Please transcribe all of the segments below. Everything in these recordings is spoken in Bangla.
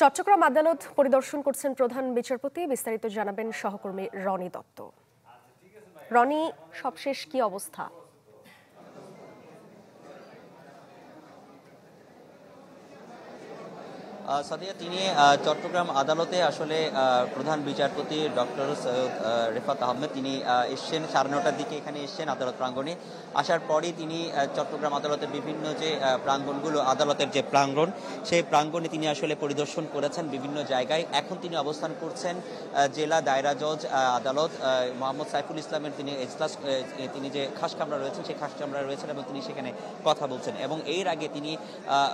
চট্টগ্রাম আদালত পরিদর্শন করছেন প্রধান বিচারপতি। বিস্তারিত জানাবেন সহকর্মী রনি দত্ত। রনি, সবশেষ কি অবস্থা? সাদিয়া, তিনি চট্টগ্রাম আদালতে আসলে প্রধান বিচারপতি ডক্টর সৈয়দ রেফাত আহমেদ তিনি এসছেন 9:30টার দিকে, এখানে এসছেন আদালত প্রাঙ্গণে। আসার পরই তিনি চট্টগ্রাম আদালতের বিভিন্ন যে প্রাঙ্গণগুলো, আদালতের যে প্রাঙ্গণ, সেই প্রাঙ্গণে তিনি আসলে পরিদর্শন করেছেন বিভিন্ন জায়গায়। এখন তিনি অবস্থান করছেন জেলা দায়রা জজ আদালত মোহাম্মদ সাইফুল ইসলামের তিনি এজলাস, তিনি যে খাস কামরা রয়েছেন সেই খাস কামরা রয়েছেন এবং তিনি সেখানে কথা বলছেন। এবং এর আগে তিনি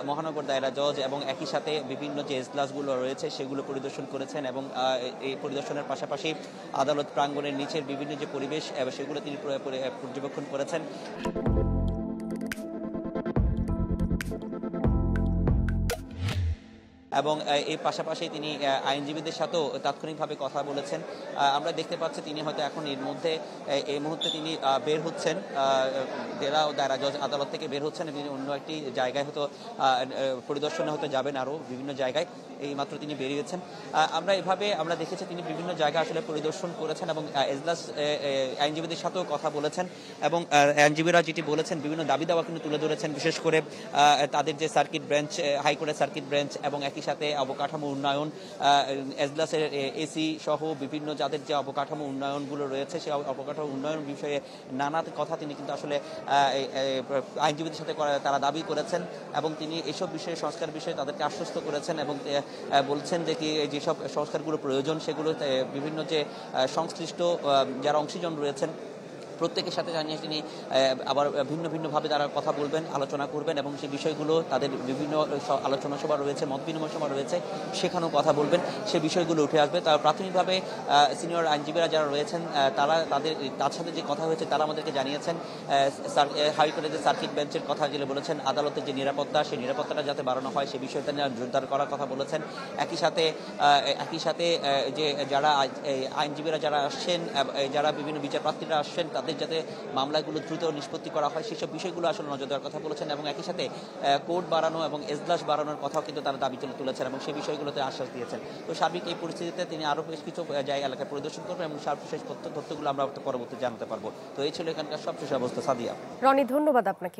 মহানগর দায়রা জজ এবং একই সাথে বিভিন্ন যে এজলাসগুলো রয়েছে সেগুলো পরিদর্শন করেছেন এবং এই পরিদর্শনের পাশাপাশি আদালত প্রাঙ্গণের নিচের বিভিন্ন যে পরিবেশ সেগুলো তিনি পর্যবেক্ষণ করেছেন। এবং এর পাশাপাশি তিনি আইনজীবীদের সাথেও তাৎক্ষণিকভাবে কথা বলেছেন। আমরা দেখতে পাচ্ছি তিনি হয়তো এখন এই মুহূর্তে তিনি বের হচ্ছেন, জেলা ও দায়রা জজ আদালত থেকে বের হচ্ছেন এবং অন্য একটি জায়গায় হয়তো পরিদর্শনে হয়তো যাবেন, আরও বিভিন্ন জায়গায়। এইমাত্র তিনি বেরিয়েছেন। আমরা দেখেছি তিনি বিভিন্ন জায়গা আসলে পরিদর্শন করেছেন এবং এজলাস আইনজীবীদের সাথেও কথা বলেছেন এবং আইনজীবীরা যেটি বলেছেন বিভিন্ন দাবি দাওয়া কিন্তু তুলে ধরেছেন, বিশেষ করে তাদের যে সার্কিট বেঞ্চ, হাইকোর্টের সার্কিট বেঞ্চ এবং একই সাথে অবকাঠামো উন্নয়ন, এজলাসের এসি সহ বিভিন্ন যাদের যে অবকাঠামো উন্নয়নগুলো রয়েছে সেই অবকাঠামো উন্নয়ন বিষয়ে নানা কথা তিনি কিন্তু আসলে আইনজীবীদের সাথে তারা দাবি করেছেন এবং তিনি এসব বিষয়ে সংস্কার বিষয়ে তাদেরকে আশ্বস্ত করেছেন এবং বলছেন যে কি যেসব সংস্কারগুলো প্রয়োজন সেগুলো বিভিন্ন যে সংশ্লিষ্ট যারা অংশীজন রয়েছেন প্রত্যেকের সাথে জানিয়ে তিনি আবার ভিন্ন ভিন্নভাবে তারা কথা বলবেন, আলোচনা করবেন এবং সেই বিষয়গুলো তাদের বিভিন্ন আলোচনা সভা রয়েছে, মত বিনিময় সভা রয়েছে, সেখানেও কথা বলবেন, সে বিষয়গুলো উঠে আসবে। তার প্রাথমিকভাবে সিনিয়র আইনজীবীরা যারা রয়েছেন তার সাথে যে কথা হয়েছে তারা আমাদেরকে জানিয়েছেন হাইকোর্টের যে সার্কিট বেঞ্চের কথা যেগুলো বলেছেন, আদালতের যে নিরাপত্তা সেই নিরাপত্তাটা যাতে বাড়ানো হয় সে বিষয়টা নিয়ে জোরদার করার কথা বলেছেন। একই সাথে যে যারা আইনজীবীরা যারা আসছেন, যারা বিভিন্ন বিচারপ্রার্থীরা আসছেন তাদের যাতে মামলাগুলো দ্রুত নিষ্পত্তি করা হয় সেসব বিষয়গুলো আসলে নজর দেওয়ার কথা বলেছেন এবং একই সাথে কোর্ট বাড়ানো এবং এজলাস বাড়ানোর কথাও কিন্তু তারা দাবি তুলেছেন এবং সেই বিষয়গুলোতে আশ্বাস দিয়েছেন। তো সার্বিক এই পরিস্থিতিতে তিনি আরও বেশ কিছু জায়গা এলাকায় পরিদর্শন করবেন এবং সর্বশেষ তথ্যগুলো আমরা পরবর্তী জানাতে পারবো। তো এই ছিল এখানকার সবশেষ অবস্থা। সাদিয়া। রনি, ধন্যবাদ আপনাকে।